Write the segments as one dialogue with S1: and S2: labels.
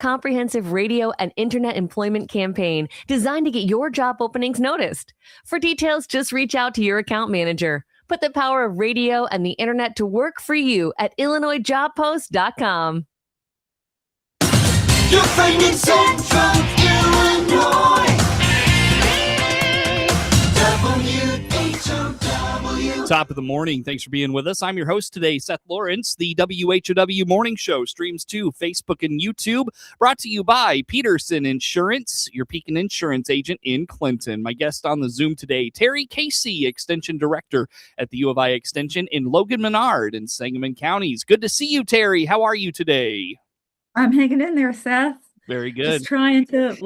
S1: comprehensive radio and internet employment campaign designed to get your job openings noticed. For details, just reach out to your account manager. Put the power of radio and the internet to work for you at IllinoisJobPost.com.
S2: Your friend in Central Illinois. WHOW.
S3: Top of the morning. Thanks for being with us. I'm your host today, Seth Lawrence. The WHOW Morning Show streams to Facebook and YouTube. Brought to you by Peterson Insurance, your Pekin Insurance agent in Clinton. My guest on the Zoom today, Terri Casey, Extension Director at the U of I Extension in Logan, Menard, and Sangamon counties. Good to see you, Terri. How are you today?
S4: I'm hanging in there, Seth.
S3: Very good.
S4: Just trying to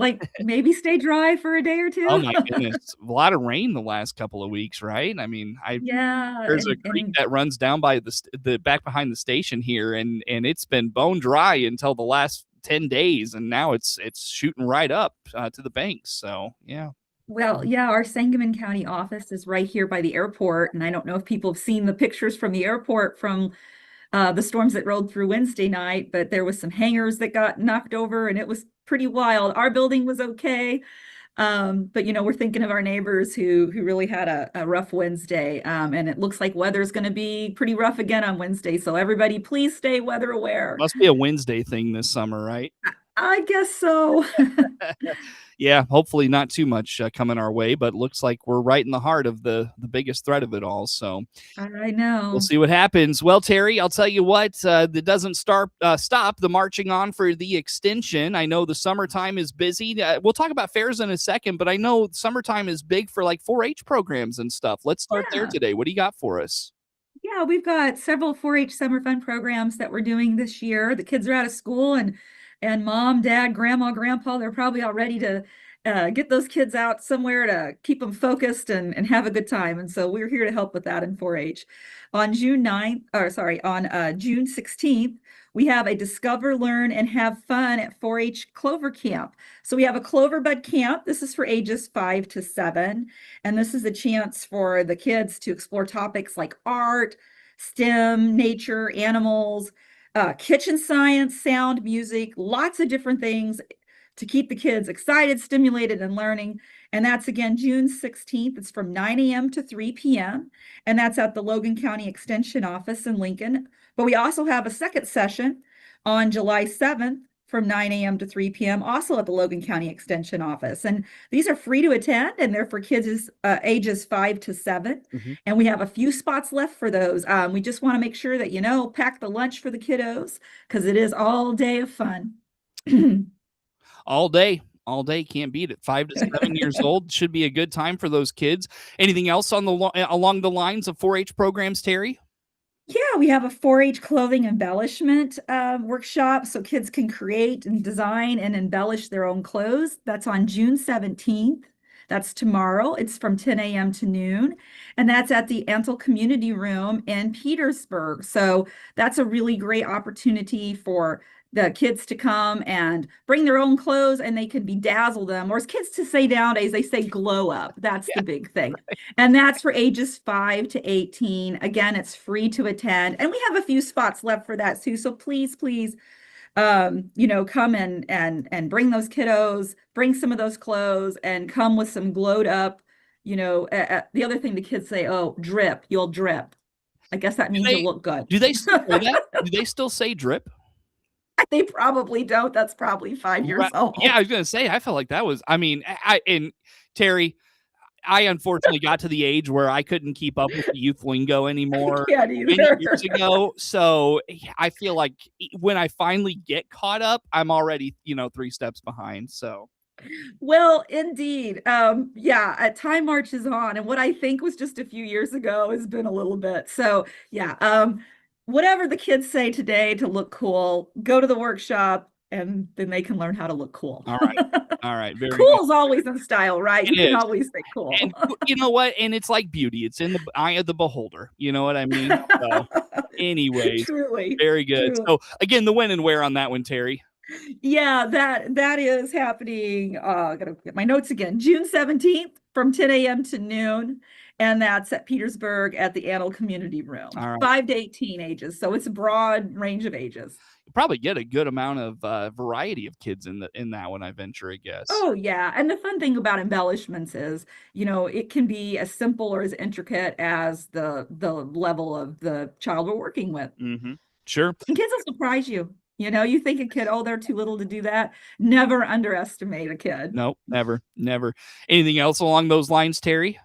S4: maybe stay dry for a day or two.
S3: Oh my goodness. A lot of rain the last couple of weeks, right? I mean, there's a creek that runs down by the back behind the station here, and it's been bone dry until the last 10 days, and now it's shooting right up to the banks. So, yeah.
S4: Well, yeah, our Sangamon County office is right here by the airport, and I don't know if people have seen the pictures from the airport from the storms that rolled through Wednesday night, but there was some hangars that got knocked over and it was pretty wild. Our building was okay. But we're thinking of our neighbors who really had a rough Wednesday. And it looks like weather's going to be pretty rough again on Wednesday. So everybody, please stay weather aware.
S3: Must be a Wednesday thing this summer, right?
S4: I guess so.
S3: Yeah, hopefully not too much coming our way, but looks like we're right in the heart of the biggest threat of it all. So
S4: I know.
S3: We'll see what happens. Well, Terri, I'll tell you what, that doesn't stop the marching on for the extension. I know the summertime is busy. We'll talk about fairs in a second, but I know summertime is big for like 4-H programs and stuff. Let's start there today. What do you got for us?
S4: Yeah, we've got several 4-H summer fun programs that we're doing this year. The kids are out of school and mom, dad, grandma, grandpa, they're probably all ready to get those kids out somewhere to keep them focused and have a good time. And so we're here to help with that in 4-H. On June 16th, we have a Discover, Learn, and Have Fun at 4-H Clover Camp. So we have a Clover Bud Camp. This is for ages 5 to 7. And this is a chance for the kids to explore topics like art, STEM, nature, animals, kitchen science, sound, music, lots of different things to keep the kids excited, stimulated, and learning. And that's again June 16th. It's from 9 a.m. to 3 p.m. And that's at the Logan County Extension Office in Lincoln. But we also have a second session on July 7th from 9 a.m. to 3 p.m. also at the Logan County Extension Office. And these are free to attend, and they're for kids ages 5 to 7. Mm-hmm. And we have a few spots left for those. We just want to make sure that, pack the lunch for the kiddos because it is all day of fun.
S3: All day. Can't beat it. 5 to 7 years old should be a good time for those kids. Anything else along the lines of 4-H programs, Terri?
S4: Yeah, we have a 4-H clothing embellishment workshop so kids can create and design and embellish their own clothes. That's on June 17th. That's tomorrow. It's from 10 a.m. to noon. And that's at the Antle Community Room in Petersburg. So that's a really great opportunity for the kids to come and bring their own clothes and they can bedazzle them. Or as kids to say nowadays, they say glow up. That's the big thing. Right. And that's for ages 5 to 18. Again, it's free to attend. And we have a few spots left for that too. So please, come and bring those kiddos, bring some of those clothes and come with some glowed up, the other thing the kids say, oh, drip, you'll drip. I guess that means you'll look good.
S3: Do they still say that? Do they still say drip?
S4: They probably don't. That's probably 5 years old.
S3: Yeah, I was going to say, I felt like that was, and Terri, I unfortunately got to the age where I couldn't keep up with the youth lingo anymore many years ago. So I feel like when I finally get caught up, I'm already, 3 steps behind. So.
S4: Well, indeed. Time marches on. And what I think was just a few years ago has been a little bit. So yeah. Whatever the kids say today to look cool, go to the workshop and then they can learn how to look cool.
S3: All right. Very
S4: cool is always in style, right? You can always say cool.
S3: And you know what? And it's like beauty. It's in the eye of the beholder. You know what I mean? So, anyways,
S4: truly,
S3: very good. Truly. So again, the when and where on that one, Terri.
S4: Yeah, that is happening. I gotta get my notes again. June 17th from 10 a.m. to noon. And that's at Petersburg at the Antle Community Room. Right. 5 to 18 ages. So it's a broad range of ages.
S3: probably get a good amount of variety of kids in that one, I venture a guess.
S4: Oh, yeah. And the fun thing about embellishments is, it can be as simple or as intricate as the level of the child we're working with.
S3: Sure.
S4: And kids will surprise you. You think a kid, oh, they're too little to do that. Never underestimate a kid.
S3: Nope, never. Anything else along those lines, Terry?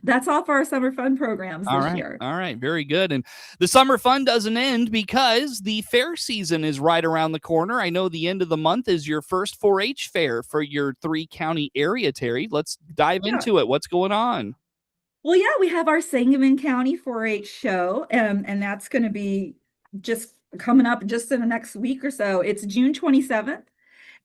S4: That's all for our summer fun programs this year.
S3: All right. Very good. And the summer fun doesn't end because the fair season is right around the corner. I know the end of the month is your first 4-H fair for your 3-county area, Terry. Let's dive into it. What's going on?
S4: Well, yeah, we have our Sangamon County 4-H show, and that's going to be just coming up just in the next week or so. It's June 27th.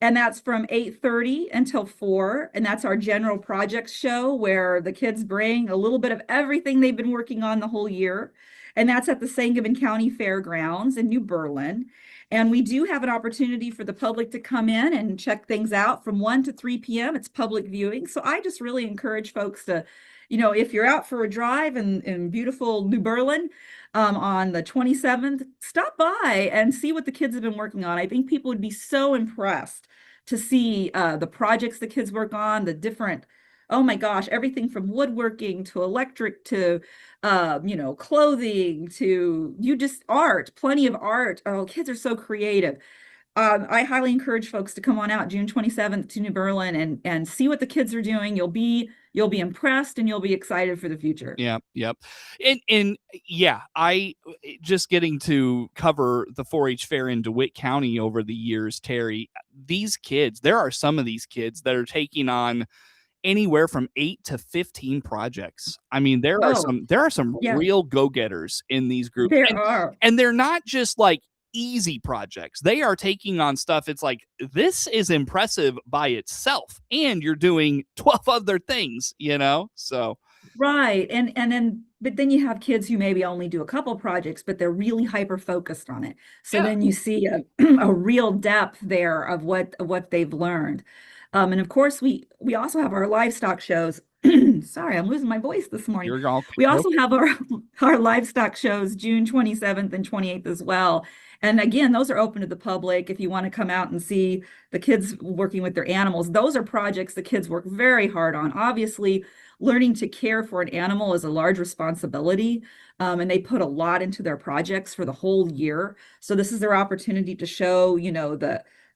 S4: And that's from 8:30 until 4. And that's our general projects show where the kids bring a little bit of everything they've been working on the whole year. And that's at the Sangamon County Fairgrounds in New Berlin. And we do have an opportunity for the public to come in and check things out from 1 to 3 p.m. It's public viewing. So I just really encourage folks to, if you're out for a drive in beautiful New Berlin, on the 27th, stop by and see what the kids have been working on. I think people would be so impressed to see the projects the kids work on, the different, oh my gosh, everything from woodworking to electric to, clothing to art, plenty of art. Oh, kids are so creative. I highly encourage folks to come on out June 27th to New Berlin and see what the kids are doing. You'll be impressed and you'll be excited for the future.
S3: Yep. And yeah, I just getting to cover the 4-H fair in DeWitt County over the years, Terry, there are some of these kids that are taking on anywhere from 8 to 15 projects. I mean, there are some real go-getters in these groups.
S4: There are.
S3: And they're not just like easy projects. They are taking on stuff. It's like, this is impressive by itself. And you're doing 12 other things, so.
S4: Right. But then you have kids who maybe only do a couple projects, but they're really hyper focused on it. So then you see a real depth there of what they've learned. And of course, we also have our livestock shows. Sorry, I'm losing my voice this morning. We also have our livestock shows June 27th and 28th as well. And again, those are open to the public if you want to come out and see the kids working with their animals. Those are projects the kids work very hard on. Obviously, learning to care for an animal is a large responsibility, and they put a lot into their projects for the whole year. So this is their opportunity to show,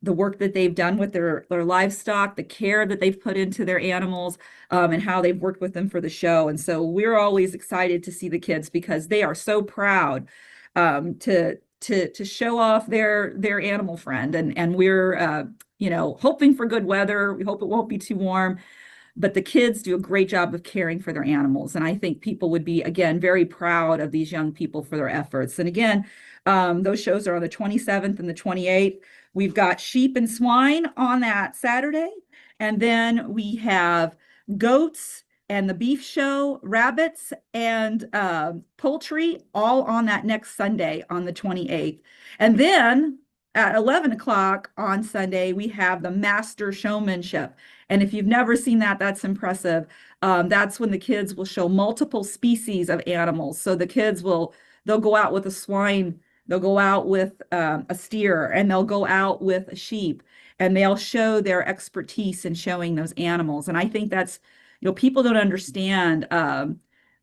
S4: the work that they've done with their livestock, the care that they've put into their animals, and how they've worked with them for the show. And so we're always excited to see the kids because they are so proud to show off their animal friend. And we're hoping for good weather. We hope it won't be too warm. But the kids do a great job of caring for their animals. And I think people would be, again, very proud of these young people for their efforts. And again, those shows are on the 27th and the 28th. We've got sheep and swine on that Saturday. And then we have goats and the beef show, rabbits and poultry, all on that next Sunday on the 28th. And then at 11 o'clock on Sunday, we have the master showmanship. And if you've never seen that, that's impressive. That's when the kids will show multiple species of animals. So the kids they'll go out with a swine, they'll go out with a steer, and they'll go out with a sheep, and they'll show their expertise in showing those animals. And I think that's, people don't understand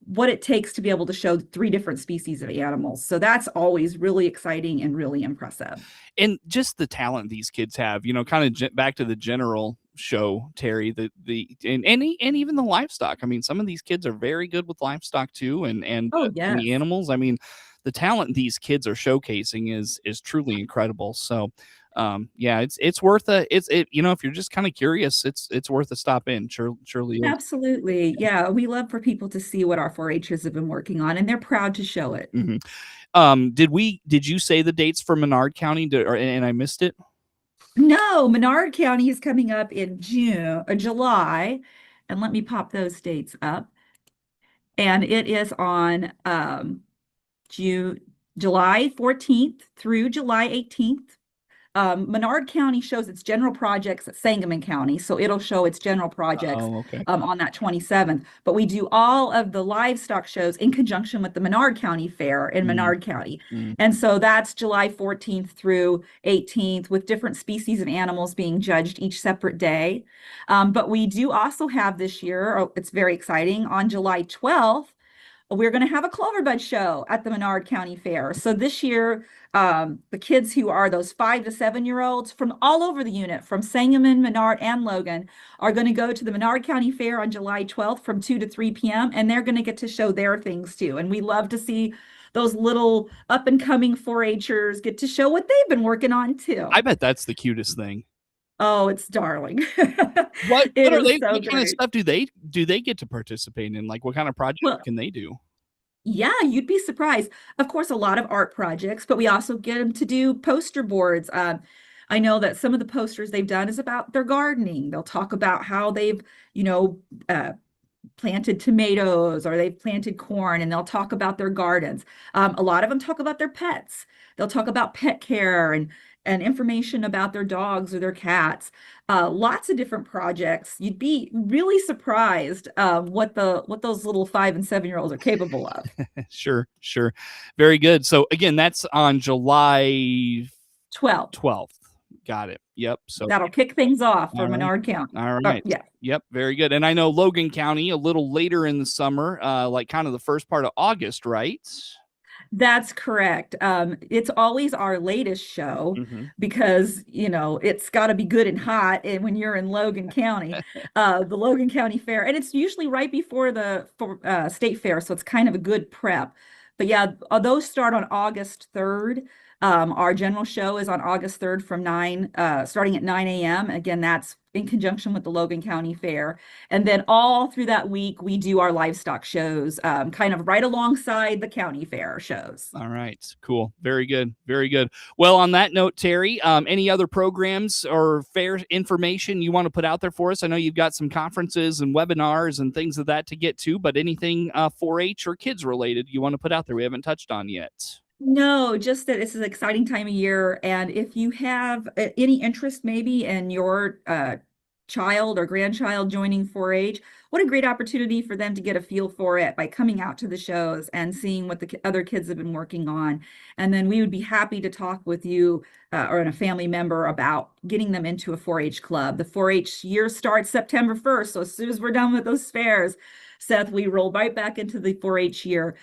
S4: what it takes to be able to show 3 different species of animals. So that's always really exciting and really impressive.
S3: And just the talent these kids have, kind of back to the general show, Terry, and even the livestock. I mean, some of these kids are very good with livestock too, and the animals. I mean, the talent these kids are showcasing is truly incredible. So it's worth if you're just kind of curious, it's worth a stop in. Surely.
S4: Absolutely. Yeah. We love for people to see what our 4-Hers have been working on, and they're proud to show it.
S3: Mm-hmm. Did you say the dates for Menard County and I missed it?
S4: No, Menard County is coming up in July, and let me pop those dates up. And it is on July 14th through July 18th. Menard County shows its general projects at Sangamon County, so it'll show its general projects
S3: Oh, okay.
S4: on that 27th. But we do all of the livestock shows in conjunction with the Menard County Fair in Menard County. And so that's July 14th through 18th, with different species of animals being judged each separate day. But we do also have this year, it's very exciting, on July 12th, we're going to have a cloverbud show at the Menard County Fair. So this year, the kids who are those 5 to 7-year-olds from all over the unit, from Sangamon, Menard, and Logan, are going to go to the Menard County Fair on July 12th from 2 to 3 p.m. And they're going to get to show their things too. And we love to see those little up and coming 4-H'ers get to show what they've been working on too.
S3: I bet that's the cutest thing.
S4: Oh, it's darling.
S3: What
S4: It
S3: are
S4: is
S3: they?
S4: so
S3: What kind of
S4: great.
S3: stuff do they get to participate in? Like, what kind of projects
S4: Well,
S3: can they do?
S4: yeah, you'd be surprised. Of course, a lot of art projects, but we also get them to do poster boards. I know that some of the posters they've done is about their gardening. They'll talk about how they've, planted tomatoes or they've planted corn, and they'll talk about their gardens. A lot of them talk about their pets. They'll talk about pet care and information about their dogs or their cats. Lots of different projects. You'd be really surprised what those little 5 and 7-year-olds are capable of.
S3: Sure. Very good. So again, that's on July
S4: 12th.
S3: Got it. Yep. So
S4: That'll kick things off
S3: All
S4: for
S3: right.
S4: Menard County.
S3: all right.
S4: Yeah.
S3: Yep. Very good. And I know Logan County a little later in the summer, like kind of the first part of August, right?
S4: That's correct. It's always our latest show because, it's got to be good and hot. And when you're in Logan County, the Logan County Fair, and it's usually right before the state fair. So it's kind of a good prep. But yeah, those start on August 3rd. Our general show is on August 3rd from starting at 9 a.m. Again, that's in conjunction with the Logan County Fair. And then all through that week, we do our livestock shows, kind of right alongside the county fair shows.
S3: All right. Cool. Very good. Well, on that note, Terri, any other programs or fair information you want to put out there for us? I know you've got some conferences and webinars and things of that to get to, but anything 4-H or kids related you want to put out there we haven't touched on yet?
S4: No, just that this is an exciting time of year. And if you have any interest maybe in your child or grandchild joining 4-H, what a great opportunity for them to get a feel for it by coming out to the shows and seeing what the other kids have been working on. And then we would be happy to talk with you or a family member about getting them into a 4-H club. The 4-H year starts September 1st. So as soon as we're done with those fairs, Seth, we roll right back into the 4-H year.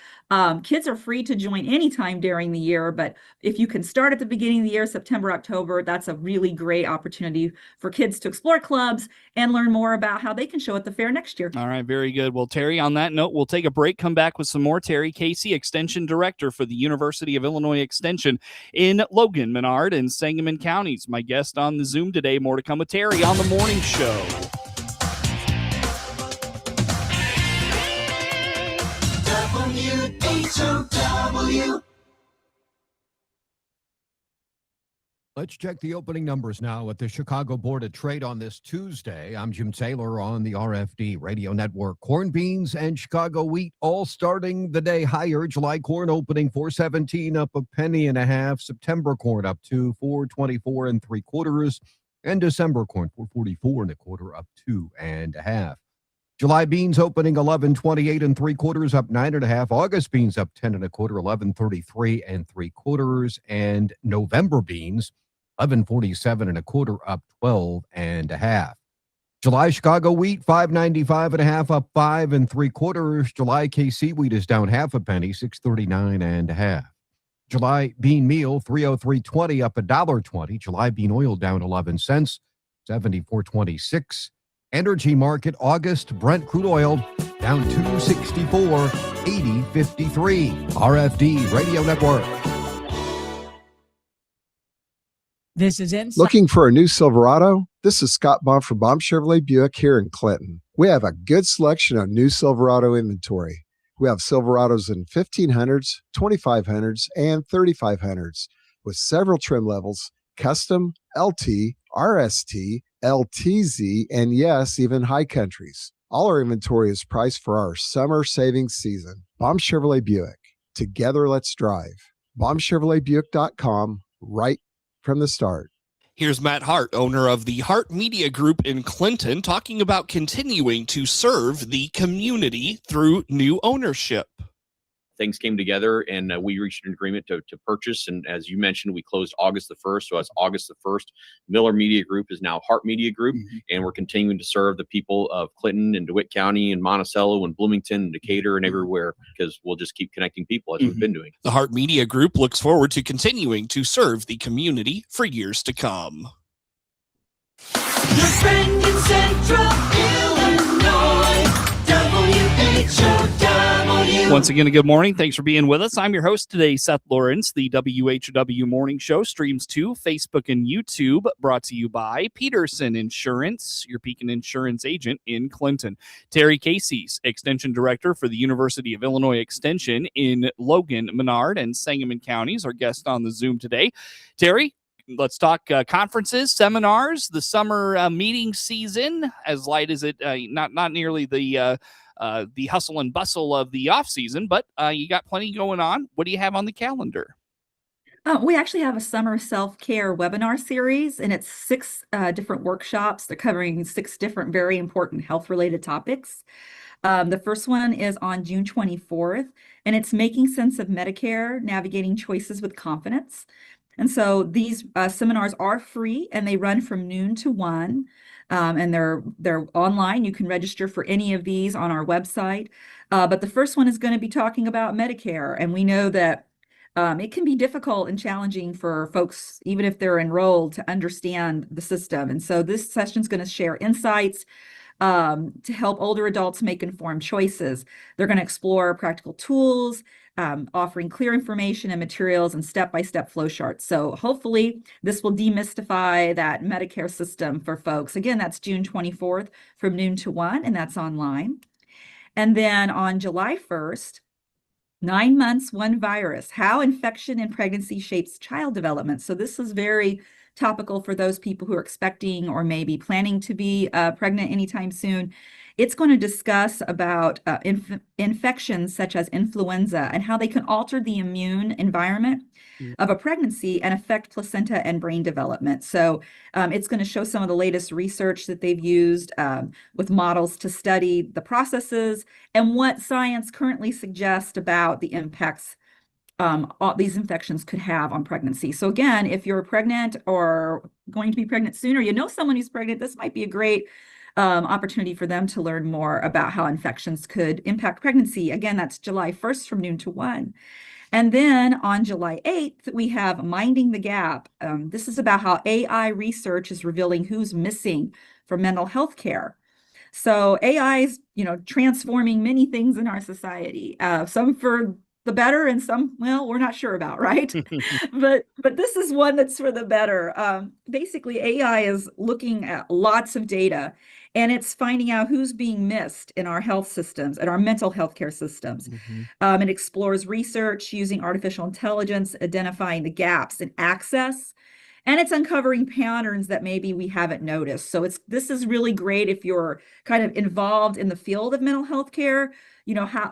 S4: Kids are free to join anytime during the year, but if you can start at the beginning of the year, September, October, that's a really great opportunity for kids to explore clubs and learn more about how they can show at the fair next year.
S3: All right, very good. Well, Terri, on that note, we'll take a break, come back with some more. Terri Casey, Extension Director for the University of Illinois Extension in Logan, Menard, and Sangamon counties. My guest on the Zoom today. More to come with Terri on the morning show.
S2: WHOW.
S5: Let's check the opening numbers now at the Chicago Board of Trade on this Tuesday. I'm Jim Taylor on the RFD Radio Network. Corn, beans, and Chicago wheat all starting the day higher. July corn opening $4.17, up a penny and a half. September corn up to $4.24 3/4, and December corn $4.44 1/4, up 2 1/2. July beans opening $11.28 3/4, up 9 1/2. August beans up 10 1/4, $11.33 3/4, and November beans $11.47 1/4, up 12 1/2. July Chicago wheat $5.95 1/2, up 5 3/4. July KC wheat is down half a penny, $6.39 1/2. July bean meal $303.20, up $1.20. July bean oil down 11 cents, $74.26. Energy market August Brent crude oil down $2.64, $80.53. RFD Radio Network.
S6: This is Inside.
S7: Looking for a new Silverado? This is Scott Baum from Baum Chevrolet Buick here in Clinton. We have a good selection of new Silverado inventory. We have Silverados in 1500s, 2500s, and 3500s with several trim levels, custom, LT, RST, LTZ, and yes, even high countries. All our inventory is priced for our summer savings season. Baum Chevrolet Buick. Together, let's drive. BaumChevroletBuick.com right from the start.
S3: Here's Matt Hart, owner of the Hart Media Group in Clinton, talking about continuing to serve the community through new ownership.
S8: Things came together and we reached an agreement to purchase. And as you mentioned, we closed August the 1st. So that's August the 1st. Miller Media Group is now Hart Media Group. And we're continuing to serve the people of Clinton and DeWitt County and Monticello and Bloomington and Decatur and everywhere, because we'll just keep connecting people as we've been doing.
S3: The Hart Media Group looks forward to continuing to serve the community for years to come.
S2: Your friend in Central Illinois, WHOW.
S3: Once again, a good morning. Thanks for being with us. I'm your host today, Seth Lawrence. The WHOW Morning Show streams to Facebook and YouTube, brought to you by Peterson Insurance, your Pekin Insurance agent in Clinton. Terri Casey's Extension Director for the University of Illinois Extension in Logan, Menard, and Sangamon counties, our guest on the Zoom today. Terri, let's talk conferences, seminars, the summer meeting season, as light as it, not nearly the hustle and bustle of the off season, but you got plenty going on. What do you have on the calendar?
S4: We actually have a summer self-care webinar series, and it's 6 different workshops. They're covering 6 different very important health-related topics. The first one is on June 24th, and it's Making Sense of Medicare, Navigating Choices with Confidence. And so these seminars are free, and they run from noon to 1. And they're online. You can register for any of these on our website. But the first one is going to be talking about Medicare. And we know that it can be difficult and challenging for folks, even if they're enrolled, to understand the system. And so this session is going to share insights to help older adults make informed choices. They're going to explore practical tools, offering clear information and materials and step-by-step flow charts. So hopefully this will demystify that Medicare system for folks. Again, that's June 24th from noon to 1, and that's online. And then on July 1st, 9 months, 1 virus, how infection in pregnancy shapes child development. So this is very topical for those people who are expecting or maybe planning to be pregnant anytime soon. It's going to discuss about infections such as influenza and how they can alter the immune environment of a pregnancy and affect placenta and brain development. So it's going to show some of the latest research that they've used with models to study the processes and what science currently suggests about the impacts all these infections could have on pregnancy. So again, if you're pregnant or going to be pregnant soon, or you know someone who's pregnant, this might be a great opportunity for them to learn more about how infections could impact pregnancy. Again, that's July 1st from noon to 1. And then on July 8th, we have Minding the Gap. This is about how AI research is revealing who's missing from mental health care. So AI is, transforming many things in our society, some for the better and some, well, we're not sure about, right? but this is one that's for the better. Basically, AI is looking at lots of data, and it's finding out who's being missed in our health systems and our mental health care systems. It explores research using artificial intelligence, identifying the gaps in access, and it's uncovering patterns that maybe we haven't noticed. So this is really great if you're kind of involved in the field of mental health care.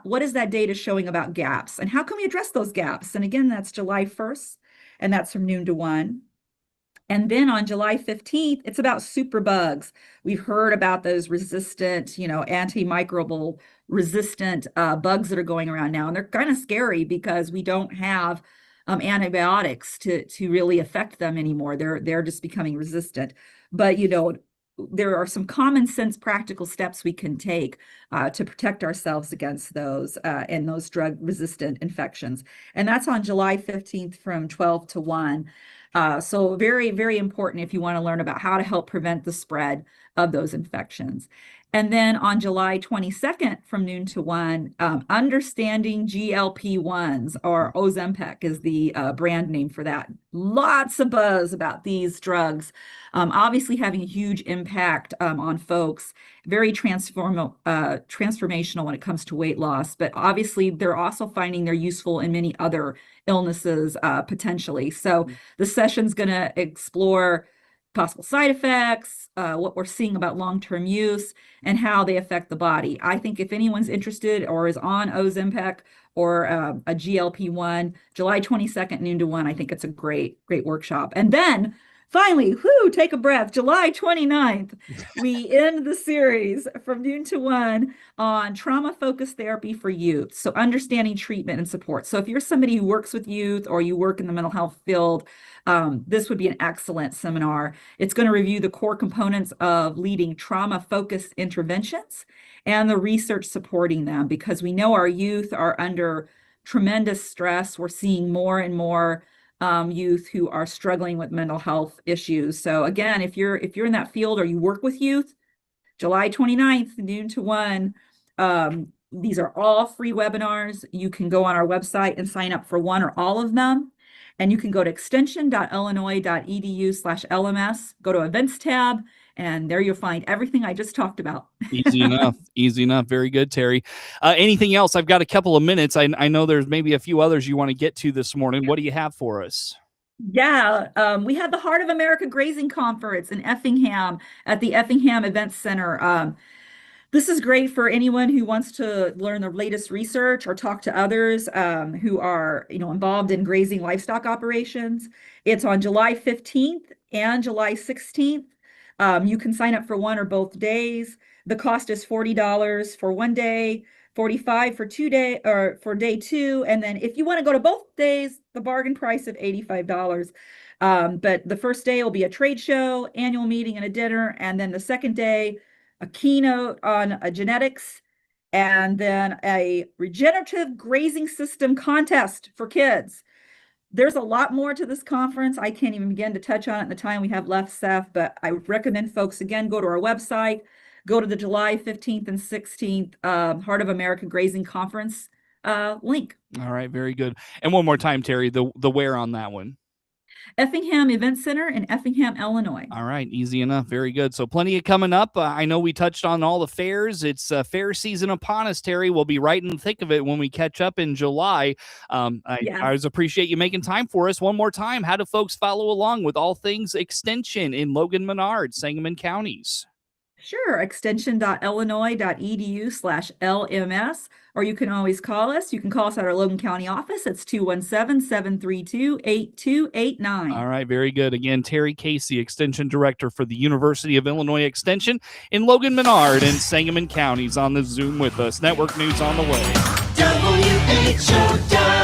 S4: What is that data showing about gaps, and how can we address those gaps? And again, that's July 1st, and that's from noon to 1. And then on July 15th, it's about superbugs. We've heard about those resistant, antimicrobial resistant bugs that are going around now. And they're kind of scary because we don't have antibiotics to really affect them anymore. They're just becoming resistant. But, there are some common sense practical steps we can take to protect ourselves against those and those drug resistant infections. And that's on July 15th from 12 to 1. So very, very important if you want to learn about how to help prevent the spread of those infections. And then on July 22nd from noon to 1, Understanding GLP-1s, or Ozempic is the brand name for that. Lots of buzz about these drugs, obviously having a huge impact on folks, very transformational when it comes to weight loss, but obviously they're also finding they're useful in many other illnesses potentially. So the session's going to explore possible side effects, what we're seeing about long-term use, and how they affect the body. I think if anyone's interested or is on Ozempic or a GLP-1, July 22nd, noon to 1, I think it's a great workshop. And then Finally, whoo, take a breath. July 29th, we end the series from noon to 1 on trauma-focused therapy for youth. So understanding treatment and support. So if you're somebody who works with youth or you work in the mental health field, this would be an excellent seminar. It's going to review the core components of leading trauma-focused interventions and the research supporting them, because we know our youth are under tremendous stress. We're seeing more and more youth who are struggling with mental health issues. So again, if you're in that field or you work with youth, July 29th, noon to 1. These are all free webinars. You can go on our website and sign up for one or all of them. And you can go to extension.illinois.edu/LMS, go to events tab, and there you'll find everything I just talked about.
S3: Easy enough. Easy enough. Very good, Terri. Anything else? I've got a couple of minutes. I know there's maybe a few others you want to get to this morning. What do you have for us?
S4: Yeah, we had the Heart of America Grazing Conference in Effingham at the Effingham Events Center. This is great for anyone who wants to learn the latest research or talk to others who are, involved in grazing livestock operations. It's on July 15th and July 16th. You can sign up for one or both days. The cost is $40 for one day, $45 for for day two. And then if you want to go to both days, the bargain price of $85. But the first day will be a trade show, annual meeting, and a dinner. And then the second day, a keynote on genetics, and then a regenerative grazing system contest for kids. There's a lot more to this conference. I can't even begin to touch on it in the time we have left, Seth, but I would recommend folks, again, go to our website, go to the July 15th and 16th Heart of America Grazing Conference link.
S3: All right, very good. And one more time, Terri, the where on that one?
S4: Effingham Event Center in Effingham, Illinois.
S3: All right, easy enough. Very good. So plenty of coming up. I know we touched on all the fairs. It's fair season upon us, Terri. We'll be right in the thick of it when we catch up in July. I always appreciate you making time for us. One more time, how do folks follow along with all things extension in Logan, Menard, Sangamon counties?
S4: Sure, extension.illinois.edu/LMS, or you can always call us. You can call us at our Logan County office. It's 217-732-8289.
S3: All right, very good. Again, Terri Casey, Extension Director for the University of Illinois Extension in Logan, Menard, and Sangamon counties on the Zoom with us. Network news on the way.
S2: WHOW.